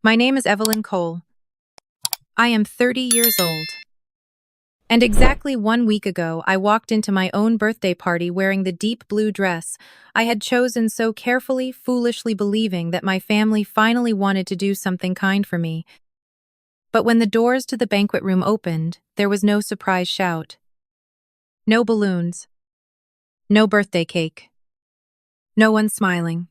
My name is Evelyn Cole. I am 30 years old. And exactly 1 week ago, I walked into my own birthday party wearing the deep blue dress I had chosen so carefully, foolishly believing that my family finally wanted to do something kind for me. But when the doors to the banquet room opened, there was no surprise shout. No balloons. No birthday cake. No one smiling.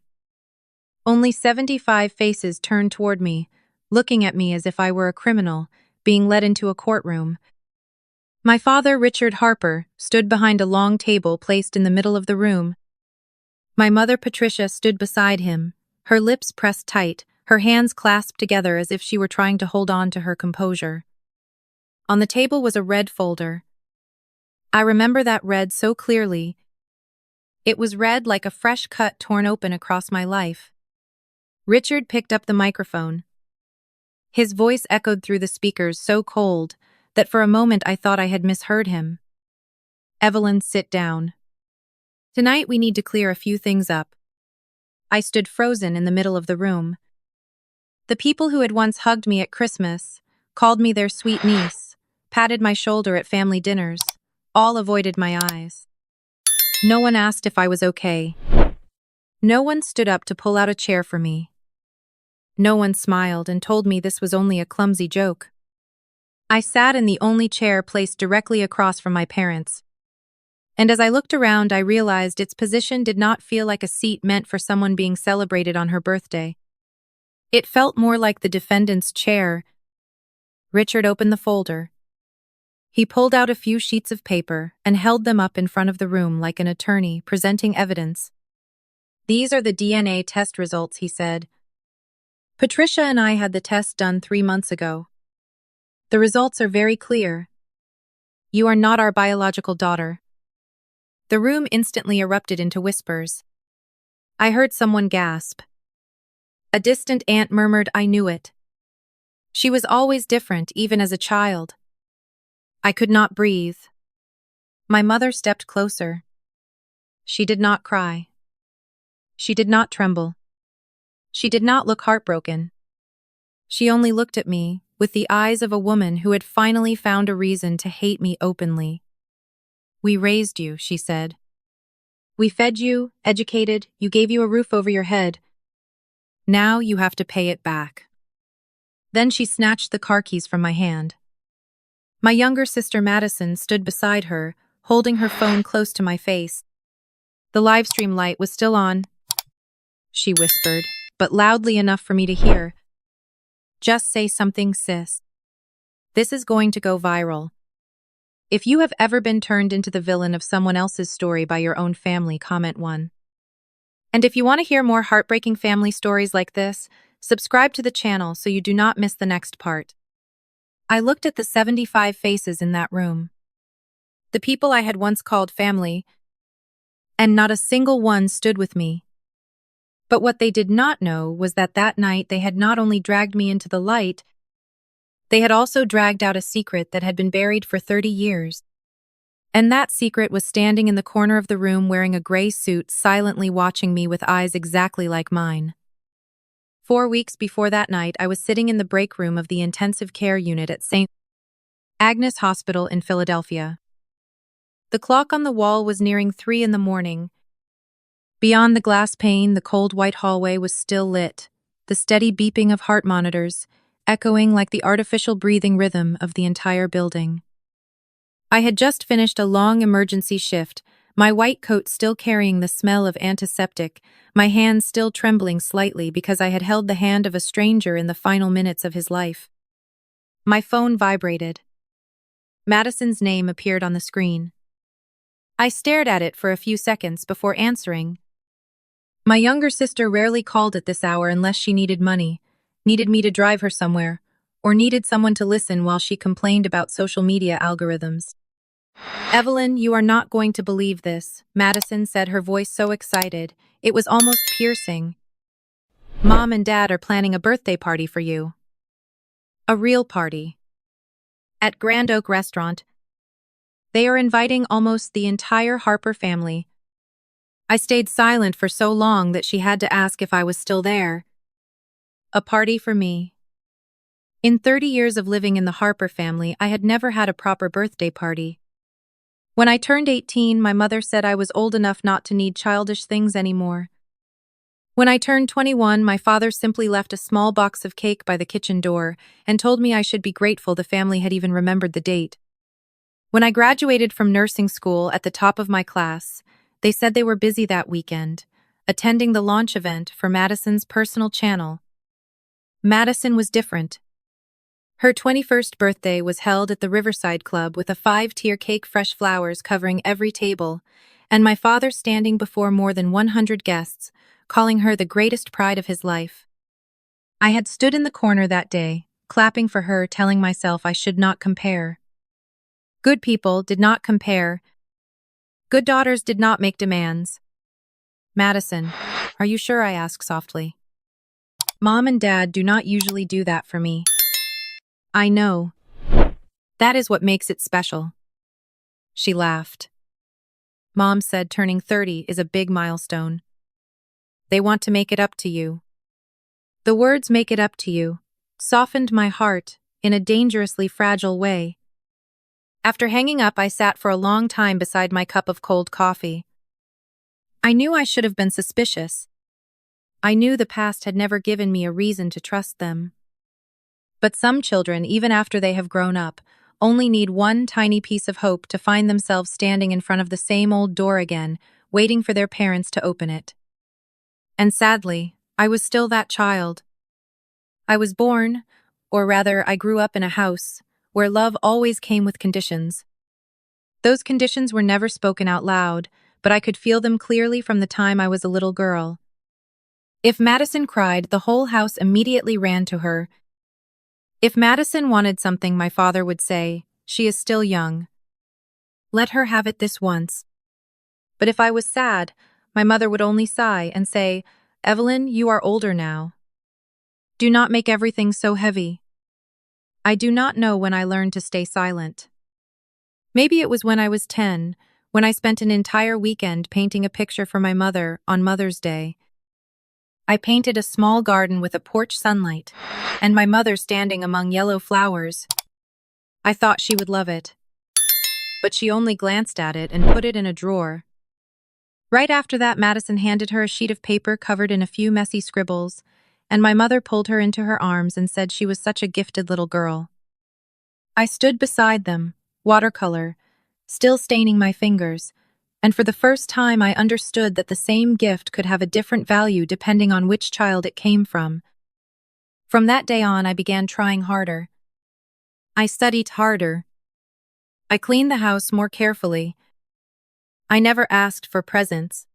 Only 75 faces turned toward me, looking at me as if I were a criminal, being led into a courtroom. My father, Richard Harper, stood behind a long table placed in the middle of the room. My mother, Patricia, stood beside him, her lips pressed tight, her hands clasped together as if she were trying to hold on to her composure. On the table was a red folder. I remember that red so clearly. It was red like a fresh cut torn open across my life. Richard picked up the microphone. His voice echoed through the speakers so cold that for a moment I thought I had misheard him. Evelyn, sit down. Tonight we need to clear a few things up. I stood frozen in the middle of the room. The people who had once hugged me at Christmas, called me their sweet niece, patted my shoulder at family dinners, all avoided my eyes. No one asked if I was okay. No one stood up to pull out a chair for me. No one smiled and told me this was only a clumsy joke. I sat in the only chair placed directly across from my parents. And as I looked around, I realized its position did not feel like a seat meant for someone being celebrated on her birthday. It felt more like the defendant's chair. Richard opened the folder. He pulled out a few sheets of paper and held them up in front of the room like an attorney presenting evidence. These are the DNA test results, he said. Patricia and I had the test done 3 months ago. The results are very clear. You are not our biological daughter. The room instantly erupted into whispers. I heard someone gasp. A distant aunt murmured, I knew it. She was always different, even as a child. I could not breathe. My mother stepped closer. She did not cry. She did not tremble. She did not look heartbroken. She only looked at me with the eyes of a woman who had finally found a reason to hate me openly. We raised you, she said. We fed you, educated, you gave you a roof over your head. Now you have to pay it back. Then she snatched the car keys from my hand. My younger sister Madison stood beside her, holding her phone close to my face. The live stream light was still on, she whispered, but loudly enough for me to hear. Just say something, sis. This is going to go viral. If you have ever been turned into the villain of someone else's story by your own family, comment 1. And if you want to hear more heartbreaking family stories like this, subscribe to the channel so you do not miss the next part. I looked at the 75 faces in that room. The people I had once called family, and not a single one stood with me. But what they did not know was that that night they had not only dragged me into the light, they had also dragged out a secret that had been buried for 30 years. And that secret was standing in the corner of the room wearing a gray suit, silently watching me with eyes exactly like mine. 4 weeks before that night, I was sitting in the break room of the intensive care unit at St. Agnes Hospital in Philadelphia. The clock on the wall was nearing 3 in the morning. Beyond the glass pane, the cold white hallway was still lit, the steady beeping of heart monitors, echoing like the artificial breathing rhythm of the entire building. I had just finished a long emergency shift, my white coat still carrying the smell of antiseptic, my hands still trembling slightly because I had held the hand of a stranger in the final minutes of his life. My phone vibrated. Madison's name appeared on the screen. I stared at it for a few seconds before answering. My younger sister rarely called at this hour unless she needed money, needed me to drive her somewhere, or needed someone to listen while she complained about social media algorithms. Evelyn, you are not going to believe this, Madison said, her voice so excited, it was almost piercing. Mom and Dad are planning a birthday party for you. A real party. At Grand Oak Restaurant. They are inviting almost the entire Harper family. I stayed silent for so long that she had to ask if I was still there. A party for me, In 30 years of living in the Harper family, I had never had a proper birthday party. When I turned 18, my mother said I was old enough not to need childish things anymore. When I turned 21, my father simply left a small box of cake by the kitchen door and told me I should be grateful the family had even remembered the date. When I graduated from nursing school at the top of my class, they said they were busy that weekend, attending the launch event for Madison's personal channel. Madison was different. Her 21st birthday was held at the Riverside Club with a 5-tier cake, fresh flowers covering every table, and my father standing before more than 100 guests, calling her the greatest pride of his life. I had stood in the corner that day, clapping for her, telling myself I should not compare. Good people did not compare. Good daughters did not make demands. Madison, are you sure? I asked softly. Mom and Dad do not usually do that for me. I know. That is what makes it special. She laughed. Mom said turning 30 is a big milestone. They want to make it up to you. The words "make it up to you" softened my heart in a dangerously fragile way. After hanging up, I sat for a long time beside my cup of cold coffee. I knew I should have been suspicious. I knew the past had never given me a reason to trust them. But some children, even after they have grown up, only need one tiny piece of hope to find themselves standing in front of the same old door again, waiting for their parents to open it. And sadly, I was still that child. I was born, or rather, I grew up in a house where love always came with conditions. Those conditions were never spoken out loud, but I could feel them clearly from the time I was a little girl. If Madison cried, the whole house immediately ran to her. If Madison wanted something, my father would say, "She is still young. Let her have it this once." But if I was sad, my mother would only sigh and say, "Evelyn, you are older now. Do not make everything so heavy." I do not know when I learned to stay silent. Maybe it was when I was 10, when I spent an entire weekend painting a picture for my mother on Mother's Day. I painted a small garden with a porch sunlight, and my mother standing among yellow flowers. I thought she would love it. But she only glanced at it and put it in a drawer. Right after that, Madison handed her a sheet of paper covered in a few messy scribbles, and my mother pulled her into her arms and said she was such a gifted little girl. I stood beside them, watercolor, still staining my fingers, and for the first time I understood that the same gift could have a different value depending on which child it came from. From that day on, I began trying harder. I studied harder. I cleaned the house more carefully. I never asked for presents.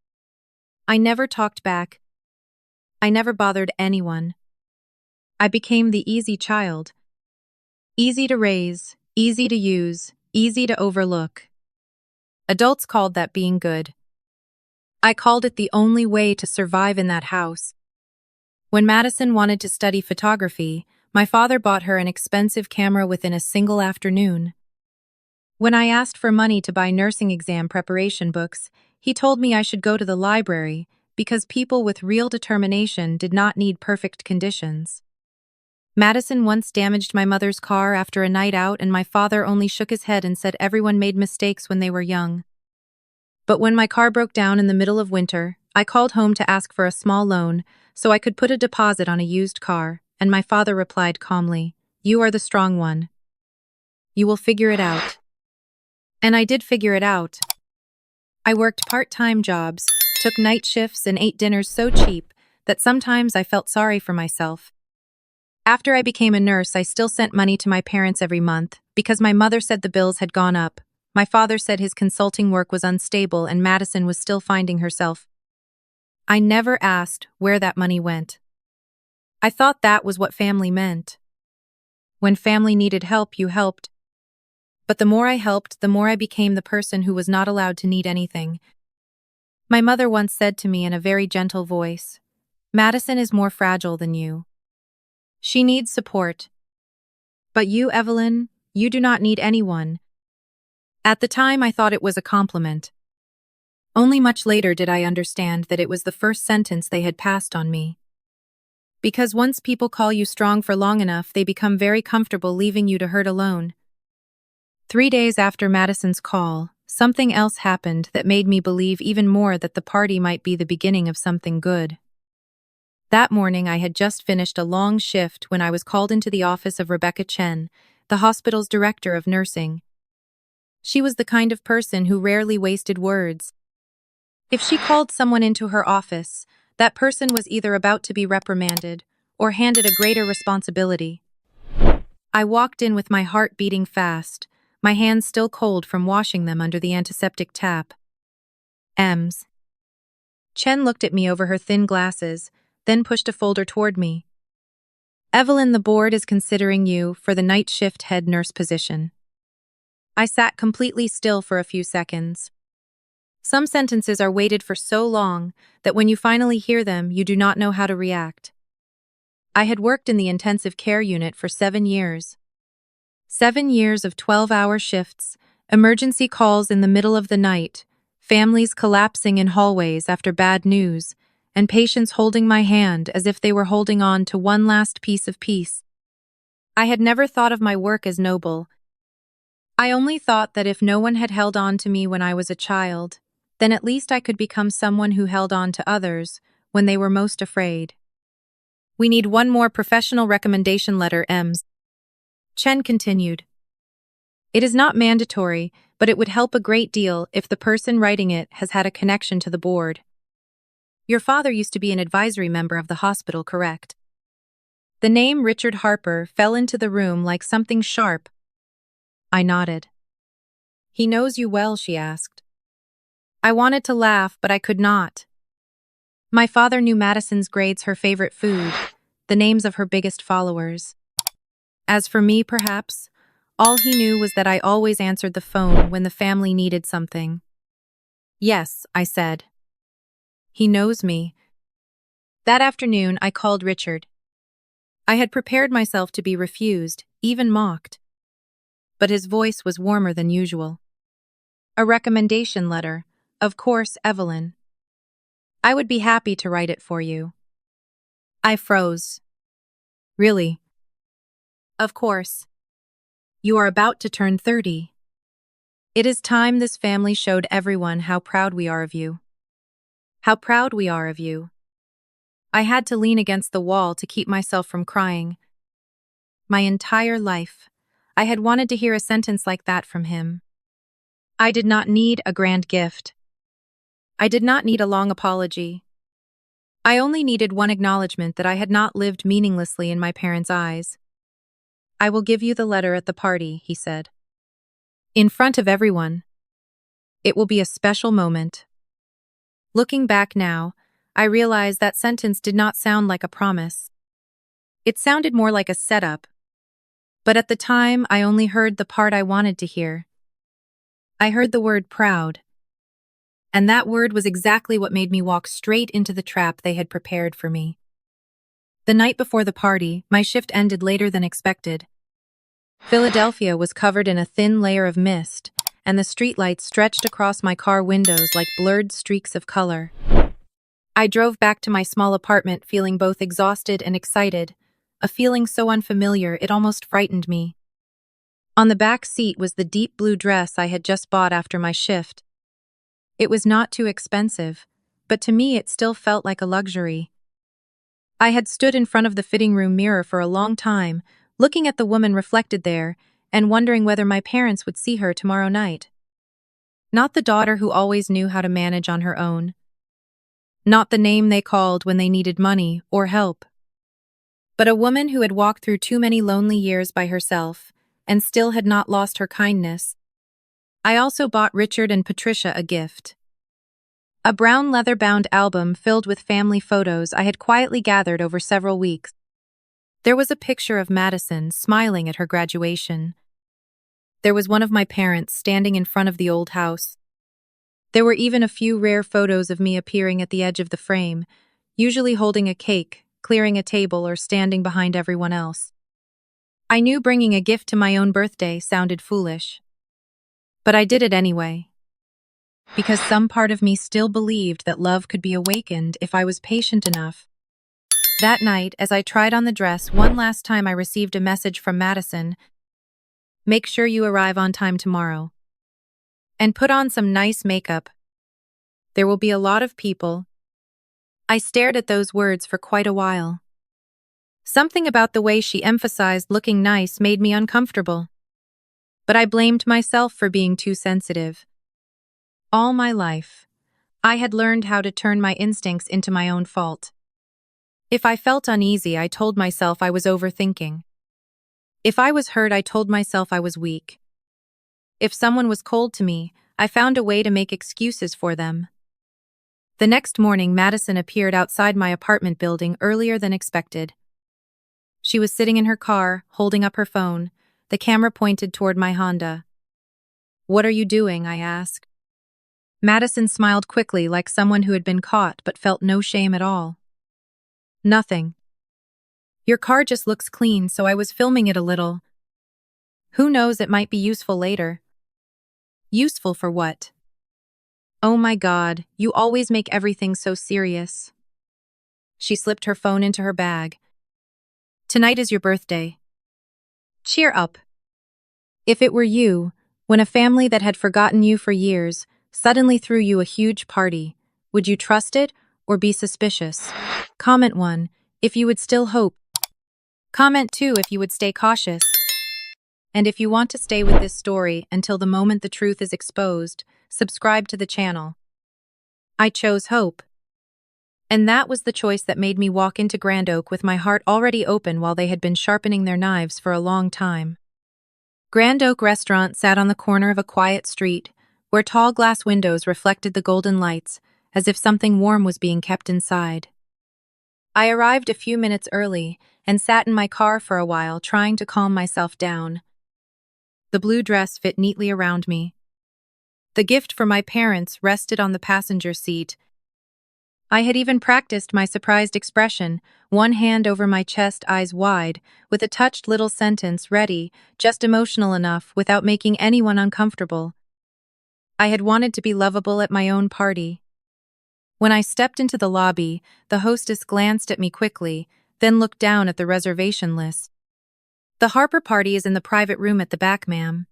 I never talked back. I never bothered anyone. I became the easy child. Easy to raise, easy to use, easy to overlook. Adults called that being good. I called it the only way to survive in that house. When Madison wanted to study photography, my father bought her an expensive camera within a single afternoon. When I asked for money to buy nursing exam preparation books, he told me I should go to the library because people with real determination did not need perfect conditions. Madison once damaged my mother's car after a night out, and my father only shook his head and said everyone made mistakes when they were young. But when my car broke down in the middle of winter, I called home to ask for a small loan so I could put a deposit on a used car, and my father replied calmly, "You are the strong one. You will figure it out." And I did figure it out. I worked part-time jobs, took night shifts, and ate dinners so cheap that sometimes I felt sorry for myself. After I became a nurse, I still sent money to my parents every month because my mother said the bills had gone up. My father said his consulting work was unstable and Madison was still finding herself. I never asked where that money went. I thought that was what family meant. When family needed help, you helped. But the more I helped, the more I became the person who was not allowed to need anything. My mother once said to me in a very gentle voice, "Madison is more fragile than you. She needs support. But you, Evelyn, you do not need anyone." At the time, I thought it was a compliment. Only much later did I understand that it was the first sentence they had passed on me. Because once people call you strong for long enough, they become very comfortable leaving you to hurt alone. 3 days after Madison's call, something else happened that made me believe even more that the party might be the beginning of something good. That morning, I had just finished a long shift when I was called into the office of Rebecca Chen, the hospital's director of nursing. She was the kind of person who rarely wasted words. If she called someone into her office, that person was either about to be reprimanded or handed a greater responsibility. I walked in with my heart beating fast, my hands still cold from washing them under the antiseptic tap. Ems. Chen looked at me over her thin glasses, then pushed a folder toward me. Evelyn, the board is considering you for the night shift head nurse position. I sat completely still for a few seconds. Some sentences are weighted for so long that when you finally hear them, you do not know how to react. I had worked in the intensive care unit for 7 years. 7 years of 12-hour shifts, emergency calls in the middle of the night, families collapsing in hallways after bad news, and patients holding my hand as if they were holding on to one last piece of peace. I had never thought of my work as noble. I only thought that if no one had held on to me when I was a child, then at least I could become someone who held on to others when they were most afraid. We need one more professional recommendation letter, Ems. Chen continued. It is not mandatory, but it would help a great deal if the person writing it has had a connection to the board. Your father used to be an advisory member of the hospital, correct? The name Richard Harper fell into the room like something sharp. I nodded. He knows you well, she asked. I wanted to laugh, but I could not. My father knew Madison's grades, her favorite food, the names of her biggest followers. As for me, perhaps, all he knew was that I always answered the phone when the family needed something. Yes, I said. He knows me. That afternoon, I called Richard. I had prepared myself to be refused, even mocked. But his voice was warmer than usual. A recommendation letter, of course, Evelyn. I would be happy to write it for you. I froze. Really? Of course. You are about to turn 30. It is time this family showed everyone how proud we are of you. How proud we are of you. I had to lean against the wall to keep myself from crying. My entire life, I had wanted to hear a sentence like that from him. I did not need a grand gift. I did not need a long apology. I only needed one acknowledgement that I had not lived meaninglessly in my parents' eyes. I will give you the letter at the party, he said. In front of everyone. It will be a special moment. Looking back now, I realize that sentence did not sound like a promise. It sounded more like a setup. But at the time, I only heard the part I wanted to hear. I heard the word proud. And that word was exactly what made me walk straight into the trap they had prepared for me. The night before the party, my shift ended later than expected. Philadelphia was covered in a thin layer of mist, and the streetlights stretched across my car windows like blurred streaks of color. I drove back to my small apartment feeling both exhausted and excited, a feeling so unfamiliar it almost frightened me. On the back seat was the deep blue dress I had just bought after my shift. It was not too expensive, but to me it still felt like a luxury. I had stood in front of the fitting room mirror for a long time, looking at the woman reflected there, and wondering whether my parents would see her tomorrow night. Not the daughter who always knew how to manage on her own. Not the name they called when they needed money or help. But a woman who had walked through too many lonely years by herself, and still had not lost her kindness. I also bought Richard and Patricia a gift. A brown leather-bound album filled with family photos I had quietly gathered over several weeks. There was a picture of Madison smiling at her graduation. There was one of my parents standing in front of the old house. There were even a few rare photos of me appearing at the edge of the frame, usually holding a cake, clearing a table, or standing behind everyone else. I knew bringing a gift to my own birthday sounded foolish. But I did it anyway. Because some part of me still believed that love could be awakened if I was patient enough. That night, as I tried on the dress one last time, I received a message from Madison. Make sure you arrive on time tomorrow. And put on some nice makeup. There will be a lot of people. I stared at those words for quite a while. Something about the way she emphasized looking nice made me uncomfortable. But I blamed myself for being too sensitive. All my life, I had learned how to turn my instincts into my own fault. If I felt uneasy, I told myself I was overthinking. If I was hurt, I told myself I was weak. If someone was cold to me, I found a way to make excuses for them. The next morning, Madison appeared outside my apartment building earlier than expected. She was sitting in her car, holding up her phone, the camera pointed toward my Honda. "What are you doing?" I asked. Madison smiled quickly, like someone who had been caught but felt no shame at all. "Nothing. Your car just looks clean, so I was filming it a little. Who knows, it might be useful later." "Useful for what?" "Oh my God, you always make everything so serious." She slipped her phone into her bag. "Tonight is your birthday. Cheer up. If it were you, when a family that had forgotten you for years suddenly threw you a huge party, would you trust it or be suspicious? Comment 1, if you would still hope. Comment 2, if you would stay cautious. And if you want to stay with this story until the moment the truth is exposed, subscribe to the channel. I chose hope. And that was the choice that made me walk into Grand Oak with my heart already open while they had been sharpening their knives for a long time. Grand Oak Restaurant sat on the corner of a quiet street, where tall glass windows reflected the golden lights, as if something warm was being kept inside. I arrived a few minutes early and sat in my car for a while, trying to calm myself down. The blue dress fit neatly around me. The gift for my parents rested on the passenger seat. I had even practiced my surprised expression, one hand over my chest, eyes wide, with a touched little sentence ready, just emotional enough without making anyone uncomfortable. I had wanted to be lovable at my own party. When I stepped into the lobby, the hostess glanced at me quickly, then looked down at the reservation list. "The Harper party is in the private room at the back, ma'am."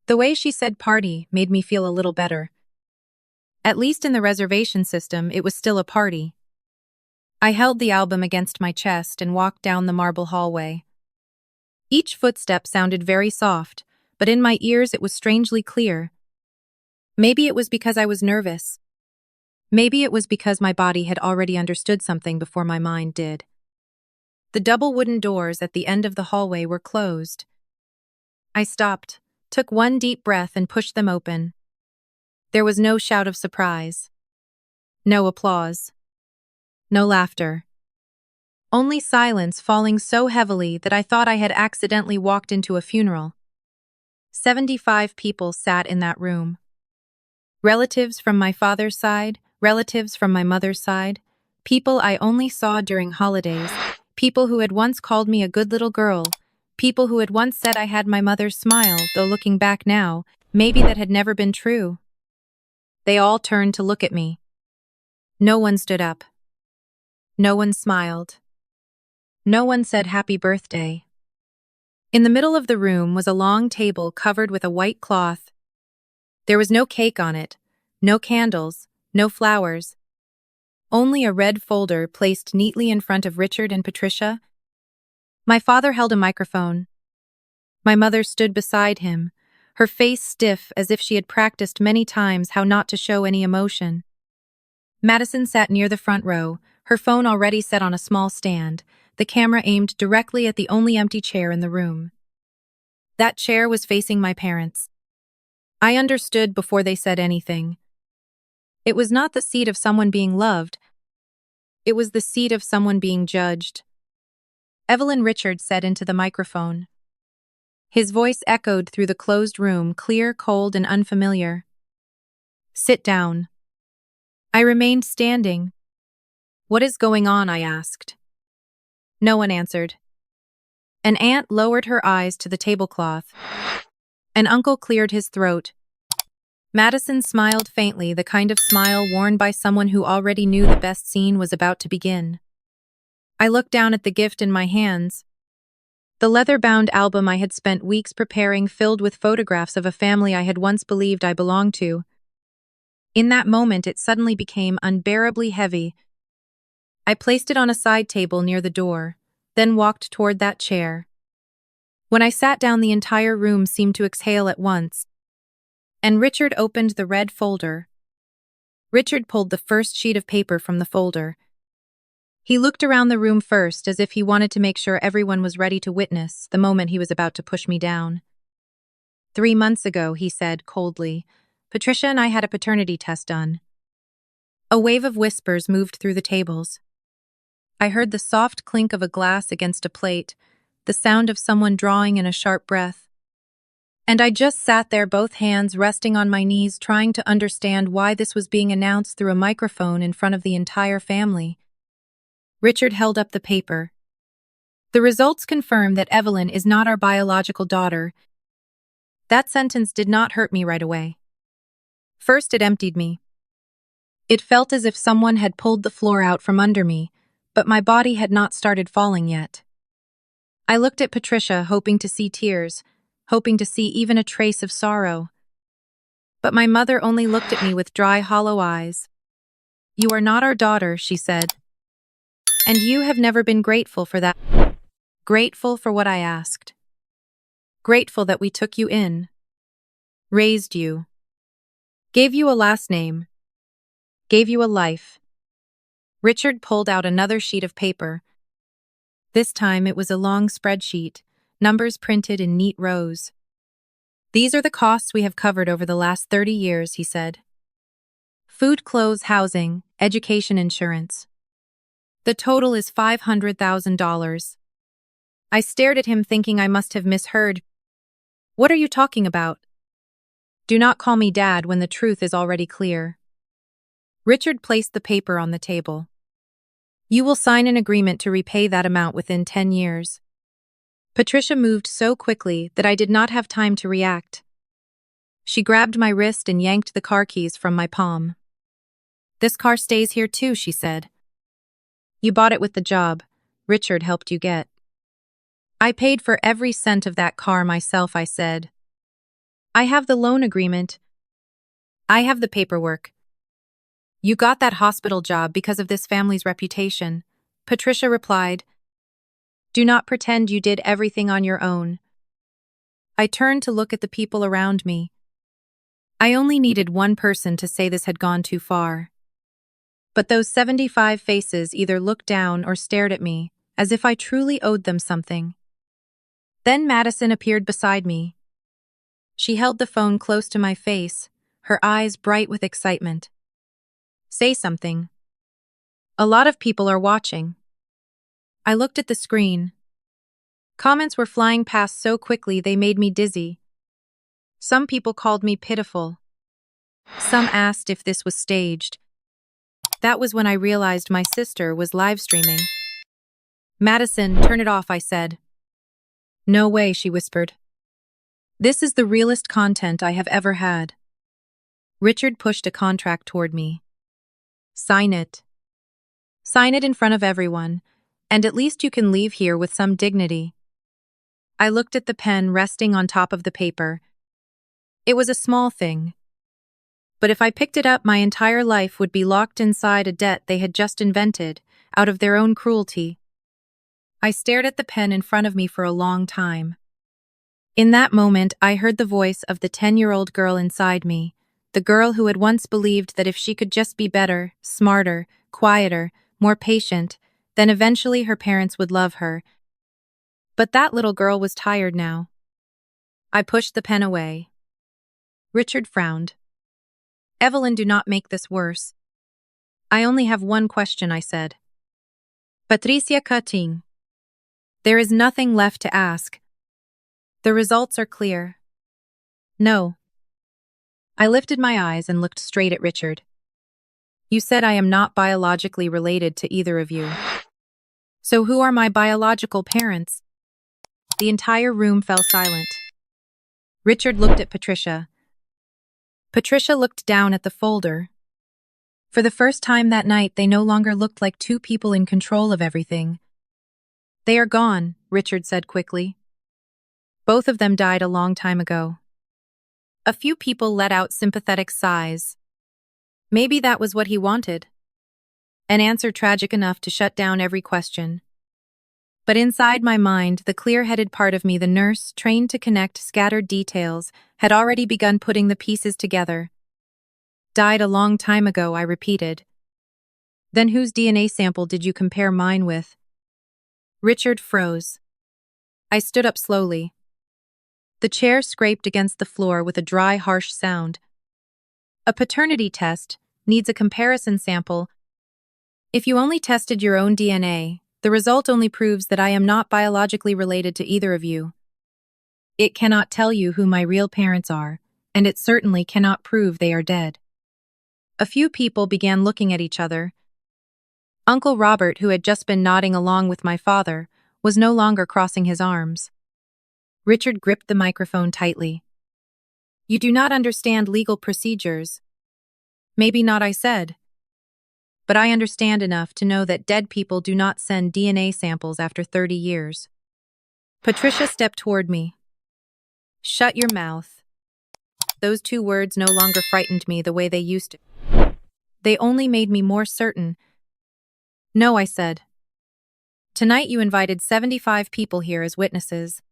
The way she said party made me feel a little better. At least in the reservation system, it was still a party. I held the album against my chest and walked down the marble hallway. Each footstep sounded very soft, but in my ears it was strangely clear. Maybe it was because I was nervous. Maybe it was because my body had already understood something before my mind did. The double wooden doors at the end of the hallway were closed. I stopped, took one deep breath and pushed them open. There was no shout of surprise. No applause. No laughter. Only silence falling so heavily that I thought I had accidentally walked into a funeral. 75 people sat in that room. Relatives from my father's side, relatives from my mother's side, people I only saw during holidays, people who had once called me a good little girl, people who had once said I had my mother's smile, though looking back now, maybe that had never been true. They all turned to look at me. No one stood up. No one smiled. No one said happy birthday. In the middle of the room was a long table covered with a white cloth. There was no cake on it, no candles, no flowers. Only a red folder placed neatly in front of Richard and Patricia. My father held a microphone. My mother stood beside him, her face stiff as if she had practiced many times how not to show any emotion. Madison sat near the front row, her phone already set on a small stand, the camera aimed directly at the only empty chair in the room. That chair was facing my parents. I understood before they said anything. It was not the seat of someone being loved. It was the seat of someone being judged. Evelyn, Richard said into the microphone. His voice echoed through the closed room, clear, cold, and unfamiliar. "Sit down." I remained standing. "What is going on?" I asked. No one answered. An aunt lowered her eyes to the tablecloth. An uncle cleared his throat. Madison smiled faintly, the kind of smile worn by someone who already knew the best scene was about to begin. I looked down at the gift in my hands. The leather-bound album I had spent weeks preparing, filled with photographs of a family I had once believed I belonged to. In that moment, it suddenly became unbearably heavy. I placed it on a side table near the door, then walked toward that chair. When I sat down, the entire room seemed to exhale at once, and Richard opened the red folder. Richard pulled the first sheet of paper from the folder. He looked around the room first, as if he wanted to make sure everyone was ready to witness the moment he was about to push me down. 3 months ago, he said coldly, Patricia and I had a paternity test done. A wave of whispers moved through the tables. I heard the soft clink of a glass against a plate, the sound of someone drawing in a sharp breath. And I just sat there, both hands resting on my knees, trying to understand why this was being announced through a microphone in front of the entire family. Richard held up the paper. The results confirm that Evelyn is not our biological daughter. That sentence did not hurt me right away. First, it emptied me. It felt as if someone had pulled the floor out from under me, but my body had not started falling yet. I looked at Patricia, hoping to see tears, hoping to see even a trace of sorrow. But my mother only looked at me with dry, hollow eyes. You are not our daughter, she said. And you have never been grateful for that. Grateful for what I asked. Grateful that we took you in. Raised you. Gave you a last name. Gave you a life. Richard pulled out another sheet of paper. This time it was a long spreadsheet, numbers printed in neat rows. These are the costs we have covered over the last 30 years, he said. Food, clothes, housing, education, insurance. The total is $500,000. I stared at him, thinking I must have misheard. What are you talking about? Do not call me Dad when the truth is already clear. Richard placed the paper on the table. You will sign an agreement to repay that amount within 10 years. Patricia moved so quickly that I did not have time to react. She grabbed my wrist and yanked the car keys from my palm. This car stays here too, she said. You bought it with the job Richard helped you get. I paid for every cent of that car myself, I said. I have the loan agreement. I have the paperwork. You got that hospital job because of this family's reputation, Patricia replied. Do not pretend you did everything on your own. I turned to look at the people around me. I only needed one person to say this had gone too far. But those 75 faces either looked down or stared at me, as if I truly owed them something. Then Madison appeared beside me. She held the phone close to my face, her eyes bright with excitement. Say something. A lot of people are watching. I looked at the screen. Comments were flying past so quickly they made me dizzy. Some people called me pitiful. Some asked if this was staged. That was when I realized my sister was live streaming. Madison, turn it off, I said. No way, she whispered. This is the realest content I have ever had. Richard pushed a contract toward me. Sign it. Sign it in front of everyone, and at least you can leave here with some dignity. I looked at the pen resting on top of the paper. It was a small thing. But if I picked it up, my entire life would be locked inside a debt they had just invented, out of their own cruelty. I stared at the pen in front of me for a long time. In that moment, I heard the voice of the 10-year-old girl inside me, the girl who had once believed that if she could just be better, smarter, quieter, more patient, then eventually her parents would love her. But that little girl was tired now. I pushed the pen away. Richard frowned. Evelyn, do not make this worse. I only have one question, I said. Patricia Cutting. There is nothing left to ask. The results are clear. No. I lifted my eyes and looked straight at Richard. You said I am not biologically related to either of you. So who are my biological parents? The entire room fell silent. Richard looked at Patricia. Patricia looked down at the folder. For the first time that night, they no longer looked like two people in control of everything. They are gone, Richard said quickly. Both of them died a long time ago. A few people let out sympathetic sighs. Maybe that was what he wanted. An answer tragic enough to shut down every question. But inside my mind, the clear-headed part of me, the nurse, trained to connect scattered details, had already begun putting the pieces together. Died a long time ago, I repeated. Then whose DNA sample did you compare mine with? Richard froze. I stood up slowly. The chair scraped against the floor with a dry, harsh sound. A paternity test needs a comparison sample. If you only tested your own DNA, the result only proves that I am not biologically related to either of you. It cannot tell you who my real parents are, and it certainly cannot prove they are dead. A few people began looking at each other. Uncle Robert, who had just been nodding along with my father, was no longer crossing his arms. Richard gripped the microphone tightly. You do not understand legal procedures. Maybe not, I said. But I understand enough to know that dead people do not send DNA samples after 30 years. Patricia stepped toward me. Shut your mouth. Those two words no longer frightened me the way they used to. They only made me more certain. No, I said. Tonight you invited 75 people here as witnesses.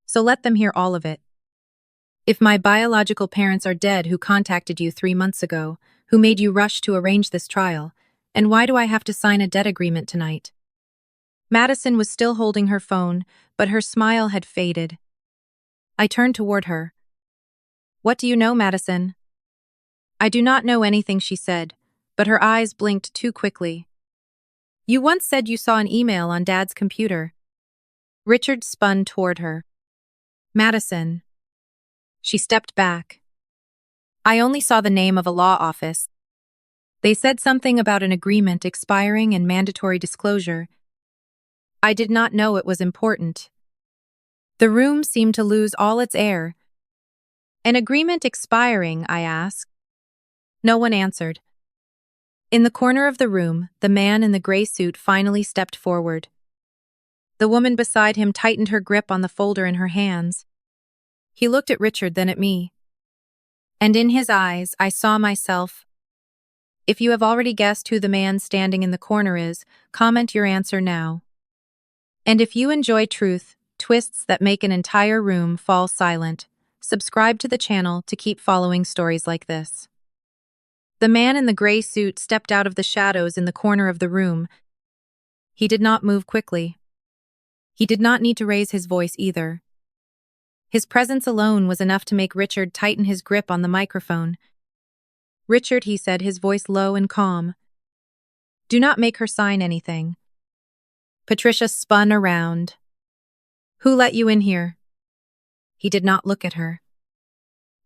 So let them hear all of it. If my biological parents are dead, who contacted you 3 months ago, who made you rush to arrange this trial, and why do I have to sign a debt agreement tonight? Madison was still holding her phone, but her smile had faded. I turned toward her. What do you know, Madison? I do not know anything, she said, but her eyes blinked too quickly. You once said you saw an email on Dad's computer. Richard spun toward her. Madison. She stepped back. I only saw the name of a law office. They said something about an agreement expiring and mandatory disclosure. I did not know it was important. The room seemed to lose all its air. An agreement expiring, I asked. No one answered. In the corner of the room, the man in the gray suit finally stepped forward. The woman beside him tightened her grip on the folder in her hands. He looked at Richard, then at me. And in his eyes, I saw myself. If you have already guessed who the man standing in the corner is, comment your answer now. And if you enjoy truth, twists that make an entire room fall silent, subscribe to the channel to keep following stories like this. The man in the gray suit stepped out of the shadows in the corner of the room. He did not move quickly. He did not need to raise his voice either. His presence alone was enough to make Richard tighten his grip on the microphone. Richard, he said, his voice low and calm. Do not make her sign anything. Patricia spun around. Who let you in here? He did not look at her.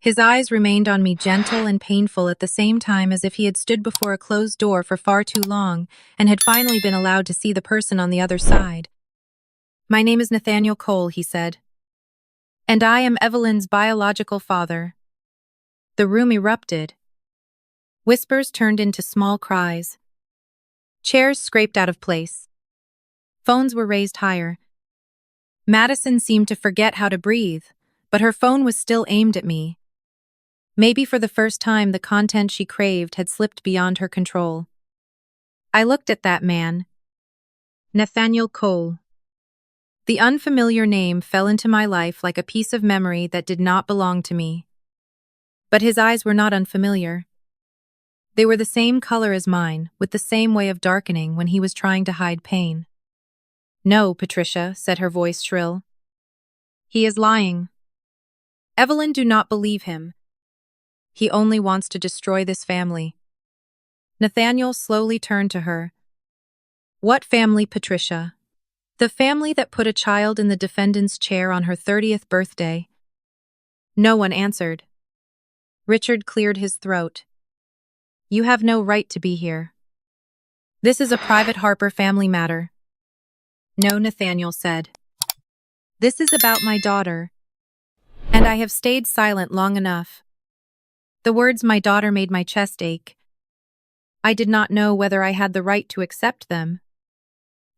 His eyes remained on me, gentle and painful at the same time, as if he had stood before a closed door for far too long and had finally been allowed to see the person on the other side. My name is Nathaniel Cole, he said. And I am Evelyn's biological father. The room erupted. Whispers turned into small cries. Chairs scraped out of place. Phones were raised higher. Madison seemed to forget how to breathe, but her phone was still aimed at me. Maybe for the first time the content she craved had slipped beyond her control. I looked at that man. Nathaniel Cole. The unfamiliar name fell into my life like a piece of memory that did not belong to me. But his eyes were not unfamiliar. They were the same color as mine, with the same way of darkening when he was trying to hide pain. No, Patricia, said her voice shrill. He is lying. Evelyn, do not believe him. He only wants to destroy this family. Nathaniel slowly turned to her. What family, Patricia? The family that put a child in the defendant's chair on her 30th birthday. No one answered. Richard cleared his throat. You have no right to be here. This is a private Harper family matter. No, Nathaniel said. This is about my daughter. And I have stayed silent long enough. The words my daughter made my chest ache. I did not know whether I had the right to accept them.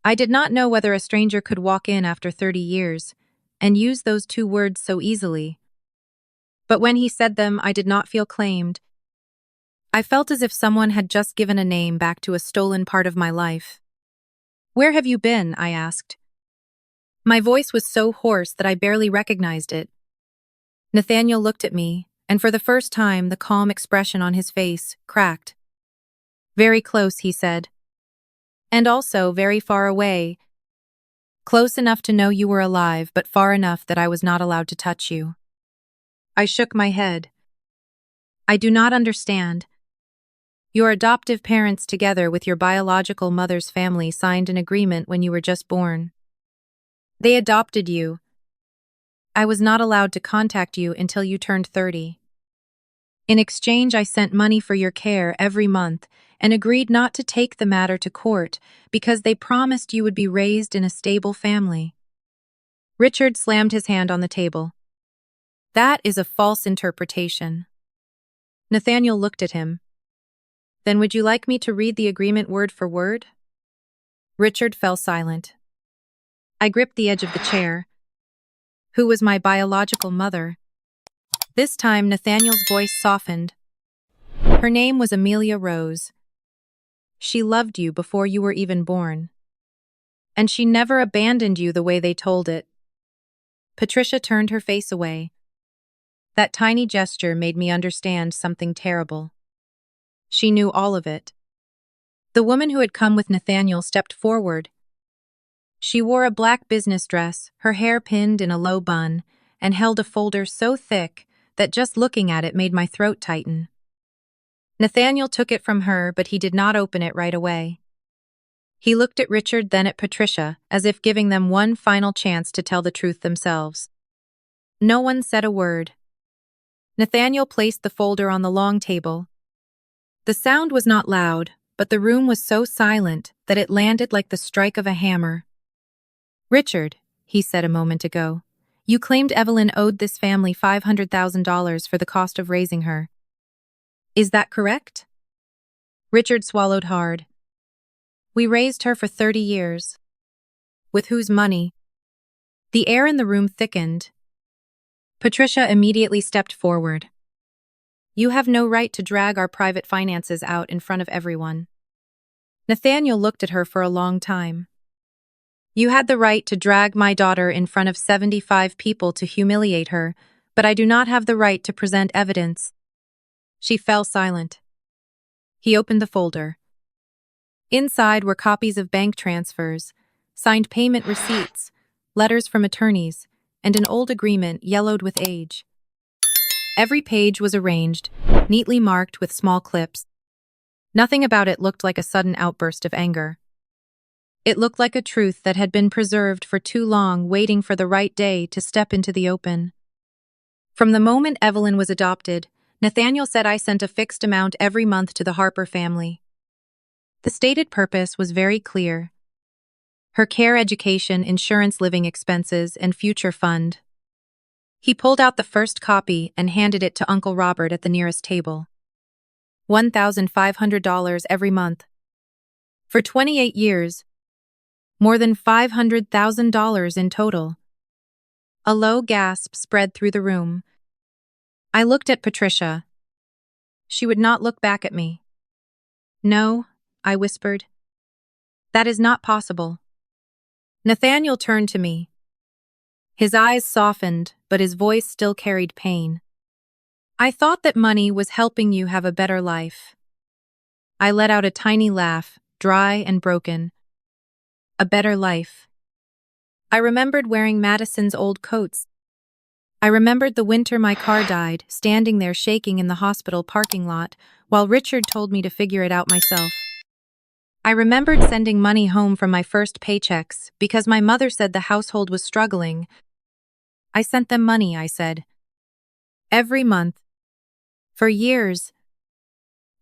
I did not know whether a stranger could walk in after 30 years and use those two words so easily. But when he said them, I did not feel claimed. I felt as if someone had just given a name back to a stolen part of my life. "Where have you been?" I asked. My voice was so hoarse that I barely recognized it. Nathaniel looked at me, and for the first time, the calm expression on his face cracked. "Very close," he said. "And also very far away. Close enough to know you were alive, but far enough that I was not allowed to touch you." I shook my head. "I do not understand. Your adoptive parents, together with your biological mother's family, signed an agreement when you were just born. They adopted you. I was not allowed to contact you until you turned 30. In exchange, I sent money for your care every month and agreed not to take the matter to court because they promised you would be raised in a stable family." Richard slammed his hand on the table. "That is a false interpretation." Nathaniel looked at him. "Then would you like me to read the agreement word for word?" Richard fell silent. I gripped the edge of the chair. "Who was my biological mother?" This time, Nathaniel's voice softened. "Her name was Amelia Rose. She loved you before you were even born. And she never abandoned you the way they told it." Patricia turned her face away. That tiny gesture made me understand something terrible. She knew all of it. The woman who had come with Nathaniel stepped forward. She wore a black business dress, her hair pinned in a low bun, and held a folder so thick that just looking at it made my throat tighten. Nathaniel took it from her, but he did not open it right away. He looked at Richard, then at Patricia, as if giving them one final chance to tell the truth themselves. No one said a word. Nathaniel placed the folder on the long table. The sound was not loud, but the room was so silent that it landed like the strike of a hammer. "Richard," he said a moment ago, "you claimed Evelyn owed this family $500,000 for the cost of raising her. Is that correct?" Richard swallowed hard. "We raised her for 30 years. With whose money?" The air in the room thickened. Patricia immediately stepped forward. "You have no right to drag our private finances out in front of everyone." Nathaniel looked at her for a long time. "You had the right to drag my daughter in front of 75 people to humiliate her, but I do not have the right to present evidence." She fell silent. He opened the folder. Inside were copies of bank transfers, signed payment receipts, letters from attorneys, and an old agreement yellowed with age. Every page was arranged, neatly marked with small clips. Nothing about it looked like a sudden outburst of anger. It looked like a truth that had been preserved for too long, waiting for the right day to step into the open. From the moment Evelyn was adopted, Nathaniel said I sent a fixed amount every month to the Harper family. The stated purpose was very clear: her care, education, insurance, living expenses, and future fund. He pulled out the first copy and handed it to Uncle Robert at the nearest table. $1,500 every month. For 28 years. More than $500,000 in total. A low gasp spread through the room. I looked at Patricia. She would not look back at me. "No," I whispered. "That is not possible." Nathaniel turned to me. His eyes softened, but his voice still carried pain. "I thought that money was helping you have a better life." I let out a tiny laugh, dry and broken. A better life. I remembered wearing Madison's old coats. I remembered the winter my car died, standing there shaking in the hospital parking lot, while Richard told me to figure it out myself. I remembered sending money home from my first paychecks because my mother said the household was struggling. I sent them money, I said. Every month. For years.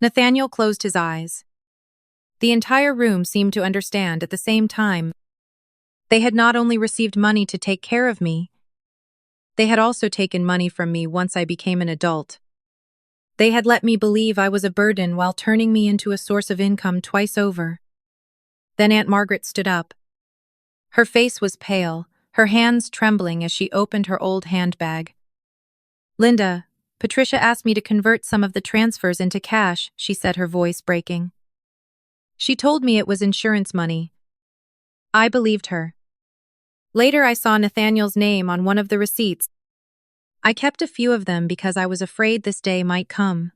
Nathaniel closed his eyes. The entire room seemed to understand at the same time. They had not only received money to take care of me, they had also taken money from me once I became an adult. They had let me believe I was a burden while turning me into a source of income twice over. Then Aunt Margaret stood up. Her face was pale, her hands trembling as she opened her old handbag. Linda, Patricia asked me to convert some of the transfers into cash, she said, her voice breaking. She told me it was insurance money. I believed her. Later, I saw Nathaniel's name on one of the receipts. I kept a few of them because I was afraid this day might come.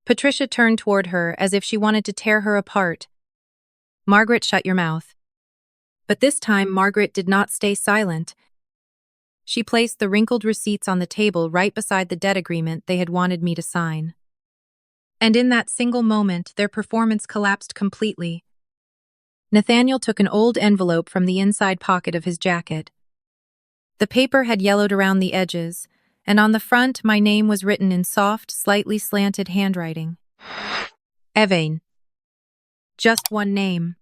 Patricia turned toward her as if she wanted to tear her apart. Margaret, shut your mouth. But this time, Margaret did not stay silent. She placed the wrinkled receipts on the table right beside the debt agreement they had wanted me to sign. And in that single moment, their performance collapsed completely. Nathaniel took an old envelope from the inside pocket of his jacket. The paper had yellowed around the edges, and on the front my name was written in soft, slightly slanted handwriting. Evelyn. Just one name.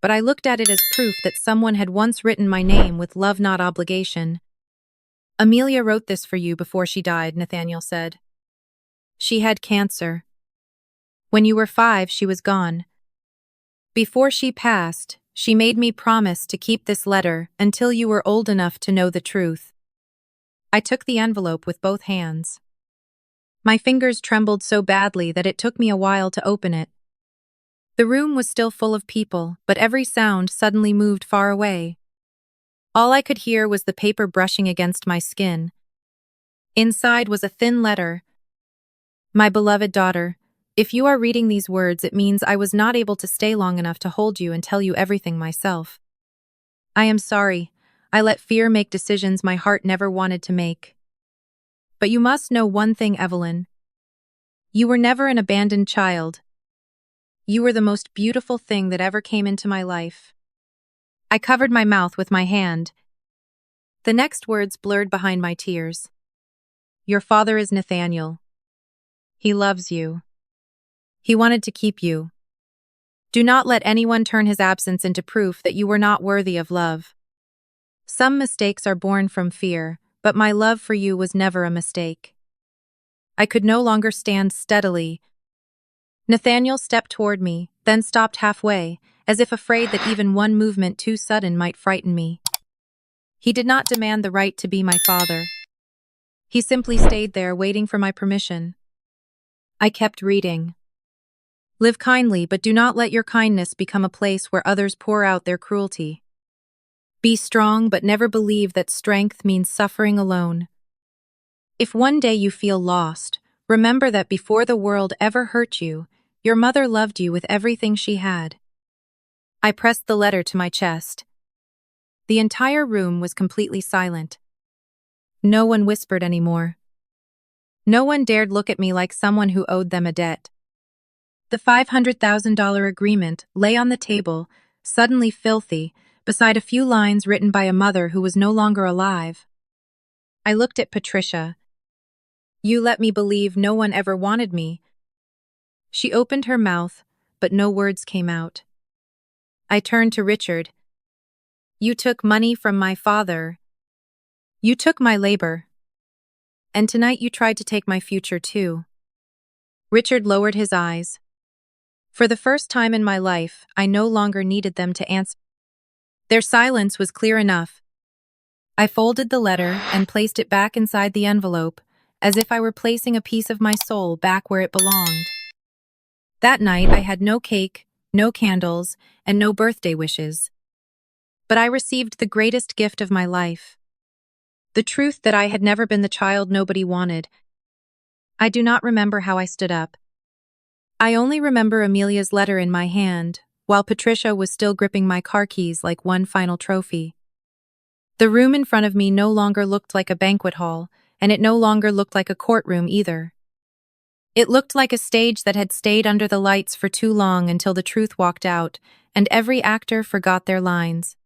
But I looked at it as proof that someone had once written my name with love, not obligation. Amelia wrote this for you before she died, Nathaniel said. She had cancer. When you were 5, she was gone. Before she passed, she made me promise to keep this letter until you were old enough to know the truth. I took the envelope with both hands. My fingers trembled so badly that it took me a while to open it. The room was still full of people, but every sound suddenly moved far away. All I could hear was the paper brushing against my skin. Inside was a thin letter. My beloved daughter, if you are reading these words, it means I was not able to stay long enough to hold you and tell you everything myself. I am sorry. I let fear make decisions my heart never wanted to make. But you must know one thing, Evelyn. You were never an abandoned child. You were the most beautiful thing that ever came into my life. I covered my mouth with my hand. The next words blurred behind my tears. Your father is Nathaniel. He loves you. He wanted to keep you. Do not let anyone turn his absence into proof that you were not worthy of love. Some mistakes are born from fear, but my love for you was never a mistake. I could no longer stand steadily. Nathaniel stepped toward me, then stopped halfway, as if afraid that even one movement too sudden might frighten me. He did not demand the right to be my father. He simply stayed there, waiting for my permission. I kept reading. Live kindly, but do not let your kindness become a place where others pour out their cruelty. Be strong, but never believe that strength means suffering alone. If one day you feel lost, remember that before the world ever hurt you, your mother loved you with everything she had. I pressed the letter to my chest. The entire room was completely silent. No one whispered anymore. No one dared look at me like someone who owed them a debt. The $500,000 agreement lay on the table, suddenly filthy, beside a few lines written by a mother who was no longer alive. I looked at Patricia. You let me believe no one ever wanted me. She opened her mouth, but no words came out. I turned to Richard. You took money from my father. You took my labor. And tonight you tried to take my future too. Richard lowered his eyes. For the first time in my life, I no longer needed them to answer. Their silence was clear enough. I folded the letter and placed it back inside the envelope, as if I were placing a piece of my soul back where it belonged. That night, I had no cake, no candles, and no birthday wishes. But I received the greatest gift of my life. The truth that I had never been the child nobody wanted. I do not remember how I stood up. I only remember Amelia's letter in my hand, while Patricia was still gripping my car keys like one final trophy. The room in front of me no longer looked like a banquet hall, and it no longer looked like a courtroom either. It looked like a stage that had stayed under the lights for too long until the truth walked out, and every actor forgot their lines.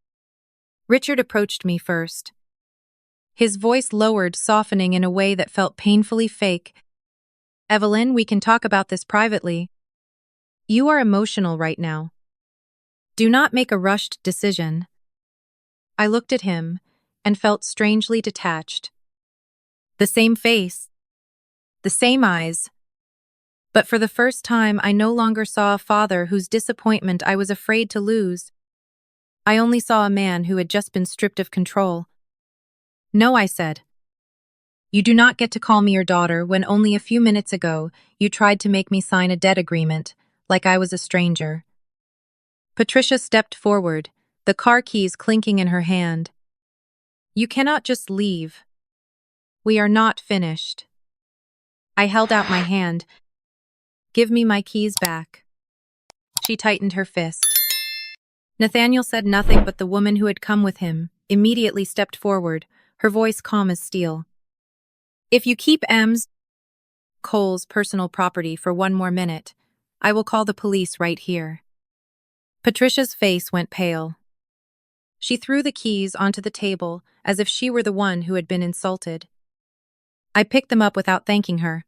Richard approached me first. His voice lowered, softening in a way that felt painfully fake. Evelyn, we can talk about this privately. You are emotional right now. Do not make a rushed decision. I looked at him and felt strangely detached. The same face, the same eyes. But for the first time, I no longer saw a father whose disappointment I was afraid to lose. I only saw a man who had just been stripped of control. No, I said. You do not get to call me your daughter when only a few minutes ago you tried to make me sign a debt agreement, like I was a stranger. Patricia stepped forward, the car keys clinking in her hand. You cannot just leave. We are not finished. I held out my hand. Give me my keys back. She tightened her fist. Nathaniel said nothing, but the woman who had come with him immediately stepped forward, her voice calm as steel. If you keep Cole's personal property for one more minute, I will call the police right here. Patricia's face went pale. She threw the keys onto the table as if she were the one who had been insulted. I picked them up without thanking her.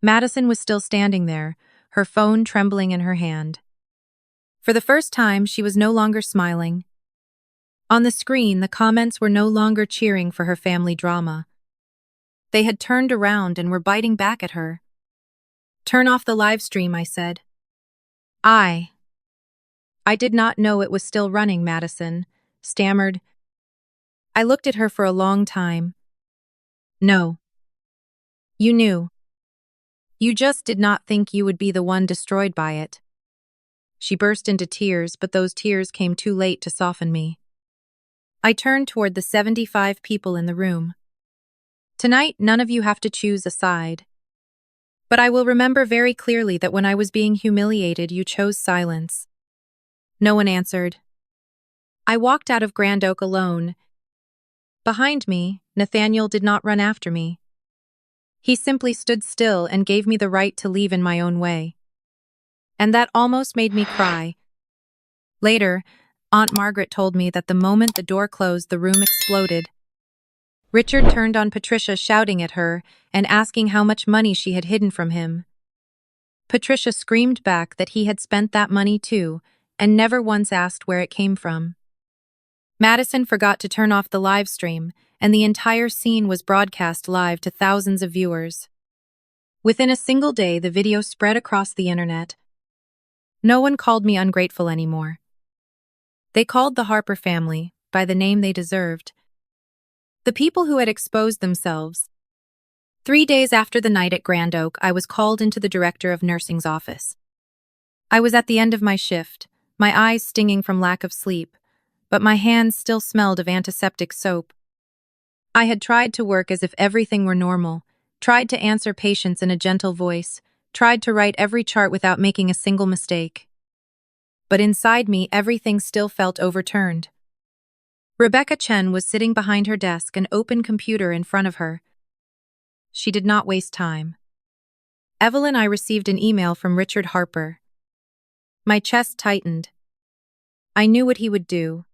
Madison was still standing there, her phone trembling in her hand. For the first time, she was no longer smiling. On the screen, the comments were no longer cheering for her family drama. They had turned around and were biting back at her. Turn off the live stream, I said. I did not know it was still running, Madison stammered. I looked at her for a long time. No. You knew. You just did not think you would be the one destroyed by it. She burst into tears, but those tears came too late to soften me. I turned toward the 75 people in the room. Tonight, none of you have to choose a side. But I will remember very clearly that when I was being humiliated, you chose silence. No one answered. I walked out of Grand Oak alone. Behind me, Nathaniel did not run after me. He simply stood still and gave me the right to leave in my own way. And that almost made me cry. Later, Aunt Margaret told me that the moment the door closed, the room exploded. Richard turned on Patricia, shouting at her and asking how much money she had hidden from him. Patricia screamed back that he had spent that money too, and never once asked where it came from. Madison forgot to turn off the live stream, and the entire scene was broadcast live to thousands of viewers. Within a single day, the video spread across the internet. No one called me ungrateful anymore. They called the Harper family by the name they deserved. The people who had exposed themselves. 3 days after the night at Grand Oak, I was called into the director of nursing's office. I was at the end of my shift, my eyes stinging from lack of sleep, but my hands still smelled of antiseptic soap. I had tried to work as if everything were normal, tried to answer patients in a gentle voice, tried to write every chart without making a single mistake. But inside me, everything still felt overturned. Rebecca Chen was sitting behind her desk, an open computer in front of her. She did not waste time. Evelyn, I received an email from Richard Harper. My chest tightened. I knew what he would do.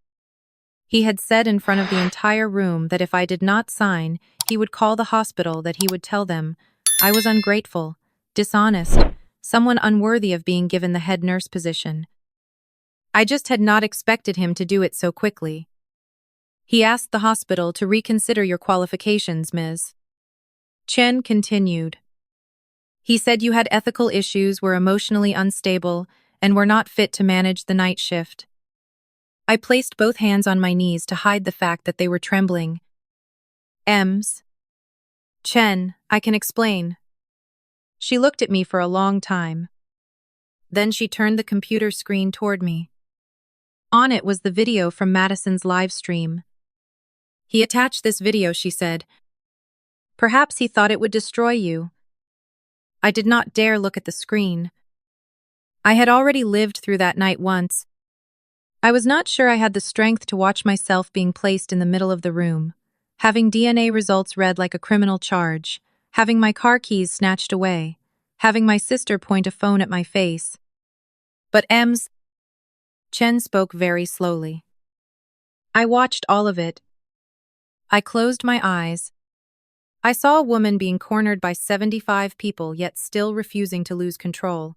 He had said in front of the entire room that if I did not sign, he would call the hospital, that he would tell them I was ungrateful, dishonest, someone unworthy of being given the head nurse position. I just had not expected him to do it so quickly. He asked the hospital to reconsider your qualifications, Ms. Chen continued. He said you had ethical issues, were emotionally unstable, and were not fit to manage the night shift. I placed both hands on my knees to hide the fact that they were trembling. Ms. Chen, I can explain. She looked at me for a long time. Then she turned the computer screen toward me. On it was the video from Madison's live stream. He attached this video, she said. Perhaps he thought it would destroy you. I did not dare look at the screen. I had already lived through that night once. I was not sure I had the strength to watch myself being placed in the middle of the room, having DNA results read like a criminal charge, having my car keys snatched away, having my sister point a phone at my face. But Ms. Chen spoke very slowly. I watched all of it. I closed my eyes. I saw a woman being cornered by 75 people, yet still refusing to lose control.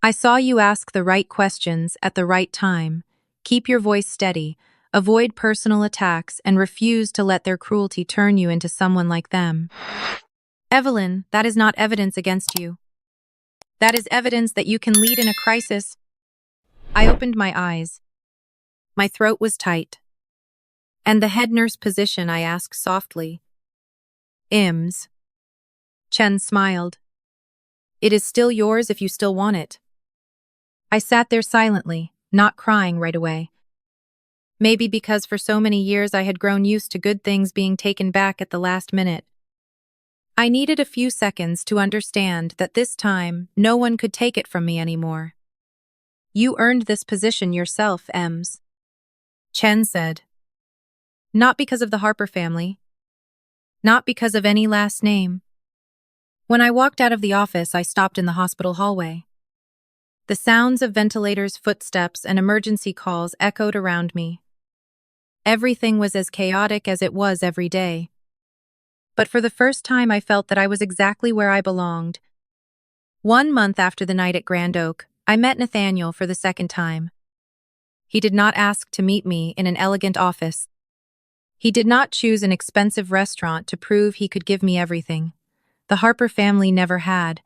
I saw you ask the right questions at the right time, keep your voice steady, avoid personal attacks, and refuse to let their cruelty turn you into someone like them. Evelyn, that is not evidence against you. That is evidence that you can lead in a crisis. I opened my eyes. My throat was tight. And the head nurse position, I asked softly. Ims. Chen smiled. It is still yours if you still want it. I sat there silently, not crying right away. Maybe because for so many years I had grown used to good things being taken back at the last minute. I needed a few seconds to understand that this time no one could take it from me anymore. You earned this position yourself, Ems. Chen said. Not because of the Harper family. Not because of any last name. When I walked out of the office, I stopped in the hospital hallway. The sounds of ventilators, footsteps, and emergency calls echoed around me. Everything was as chaotic as it was every day. But for the first time, I felt that I was exactly where I belonged. 1 month after the night at Grand Oak, I met Nathaniel for the second time. He did not ask to meet me in an elegant office. He did not choose an expensive restaurant to prove he could give me everything. The Harper family never had.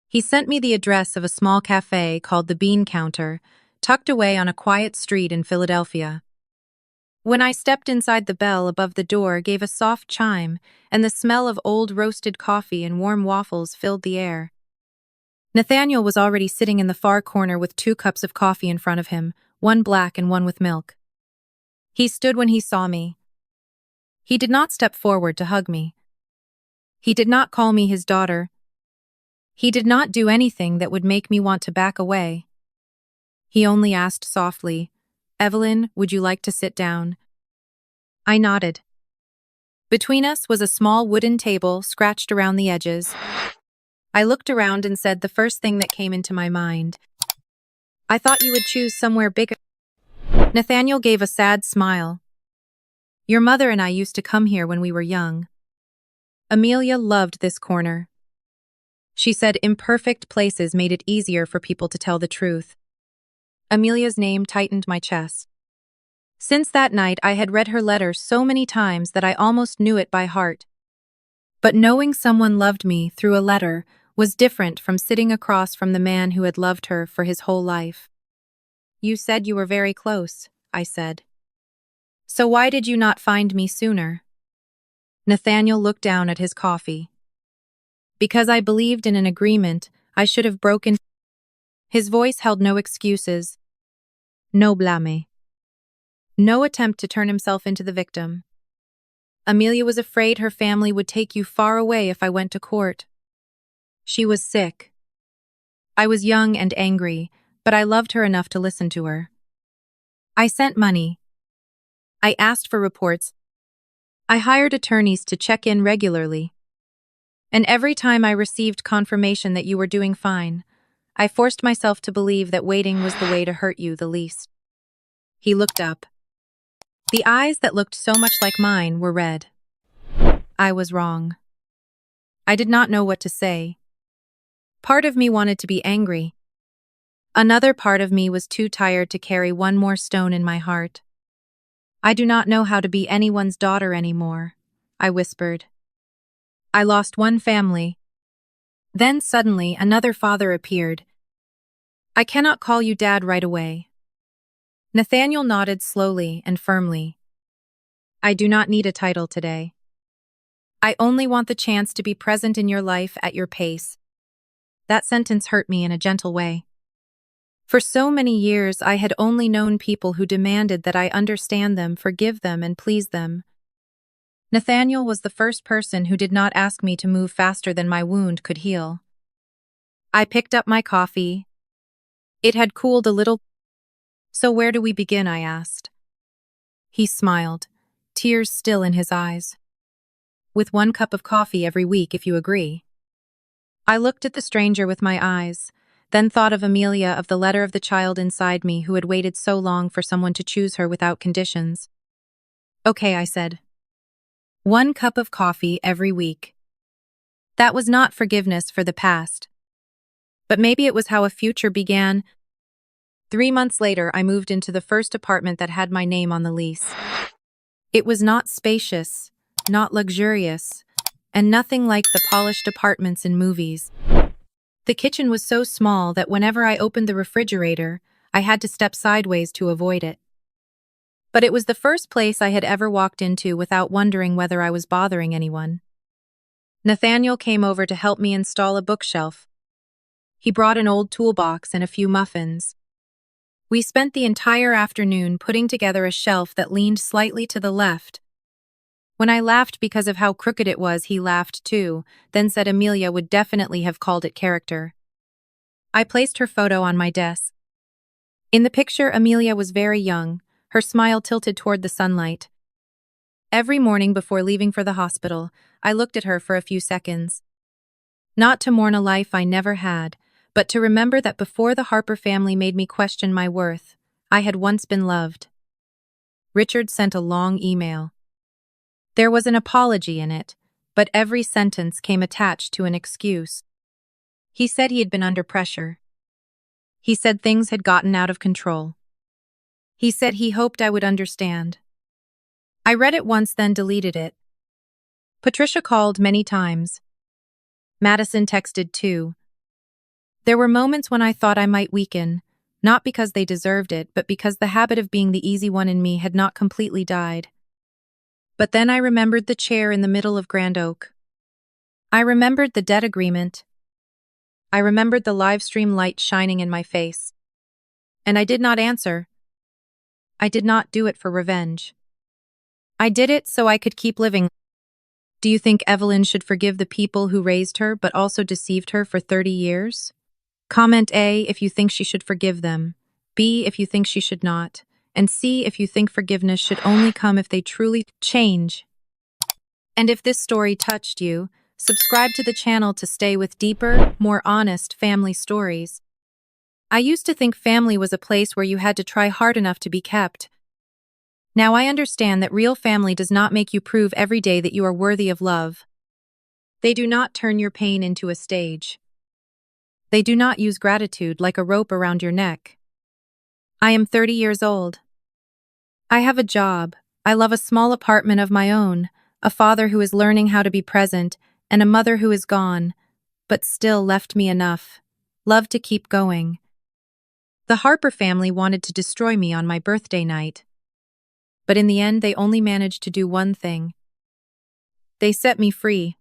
He sent me the address of a small cafe called the Bean Counter, tucked away on a quiet street in Philadelphia. When I stepped inside, the bell above the door gave a soft chime, and the smell of old roasted coffee and warm waffles filled the air. Nathaniel was already sitting in the far corner with 2 cups of coffee in front of him, one black and one with milk. He stood when he saw me. He did not step forward to hug me. He did not call me his daughter. He did not do anything that would make me want to back away. He only asked softly, Evelyn, would you like to sit down? I nodded. Between us was a small wooden table scratched around the edges. I looked around and said the first thing that came into my mind. I thought you would choose somewhere bigger. Nathaniel gave a sad smile. Your mother and I used to come here when we were young. Amelia loved this corner. She said imperfect places made it easier for people to tell the truth. Amelia's name tightened my chest. Since that night, I had read her letter so many times that I almost knew it by heart. But knowing someone loved me through a letter was different from sitting across from the man who had loved her for his whole life. You said you were very close, I said. So why did you not find me sooner? Nathaniel looked down at his coffee. Because I believed in an agreement, I should have broken. His voice held no excuses. No blame. No attempt to turn himself into the victim. Amelia was afraid her family would take you far away if I went to court. She was sick. I was young and angry, but I loved her enough to listen to her. I sent money. I asked for reports. I hired attorneys to check in regularly. And every time I received confirmation that you were doing fine, I forced myself to believe that waiting was the way to hurt you the least. He looked up. The eyes that looked so much like mine were red. I was wrong. I did not know what to say. Part of me wanted to be angry. Another part of me was too tired to carry one more stone in my heart. I do not know how to be anyone's daughter anymore, I whispered. I lost one family. Then suddenly another father appeared. I cannot call you Dad right away. Nathaniel nodded slowly and firmly. I do not need a title today. I only want the chance to be present in your life at your pace. That sentence hurt me in a gentle way. For so many years, I had only known people who demanded that I understand them, forgive them, and please them. Nathaniel was the first person who did not ask me to move faster than my wound could heal. I picked up my coffee. It had cooled a little. So where do we begin? I asked. He smiled, tears still in his eyes. With 1 cup of coffee every week, if you agree. I looked at the stranger with my eyes, then thought of Amelia, of the letter of the child inside me who had waited so long for someone to choose her without conditions. Okay, I said. 1 cup of coffee every week. That was not forgiveness for the past. But maybe it was how a future began. 3 months later, I moved into the first apartment that had my name on the lease. It was not spacious, not luxurious, and nothing like the polished apartments in movies. The kitchen was so small that whenever I opened the refrigerator, I had to step sideways to avoid it. But it was the first place I had ever walked into without wondering whether I was bothering anyone. Nathaniel came over to help me install a bookshelf. He brought an old toolbox and a few muffins. We spent the entire afternoon putting together a shelf that leaned slightly to the left. When I laughed because of how crooked it was, he laughed too, then said Amelia would definitely have called it character. I placed her photo on my desk. In the picture, Amelia was very young, her smile tilted toward the sunlight. Every morning before leaving for the hospital, I looked at her for a few seconds. Not to mourn a life I never had, but to remember that before the Harper family made me question my worth, I had once been loved. Richard sent a long email. There was an apology in it, but every sentence came attached to an excuse. He said he had been under pressure. He said things had gotten out of control. He said he hoped I would understand. I read it once, then deleted it. Patricia called many times. Madison texted too. There were moments when I thought I might weaken, not because they deserved it, but because the habit of being the easy one in me had not completely died. But then I remembered the chair in the middle of Grand Oak. I remembered the debt agreement. I remembered the live stream light shining in my face. And I did not answer. I did not do it for revenge. I did it so I could keep living. Do you think Evelyn should forgive the people who raised her but also deceived her for 30 years? Comment A if you think she should forgive them, B if you think she should not, and C if you think forgiveness should only come if they truly change. And if this story touched you, subscribe to the channel to stay with deeper, more honest family stories. I used to think family was a place where you had to try hard enough to be kept. Now I understand that real family does not make you prove every day that you are worthy of love. They do not turn your pain into a stage. They do not use gratitude like a rope around your neck. I am 30 years old. I have a job. I love a small apartment of my own, a father who is learning how to be present, and a mother who is gone, but still left me enough love to keep going. The Harper family wanted to destroy me on my birthday night. But in the end, they only managed to do one thing. They set me free.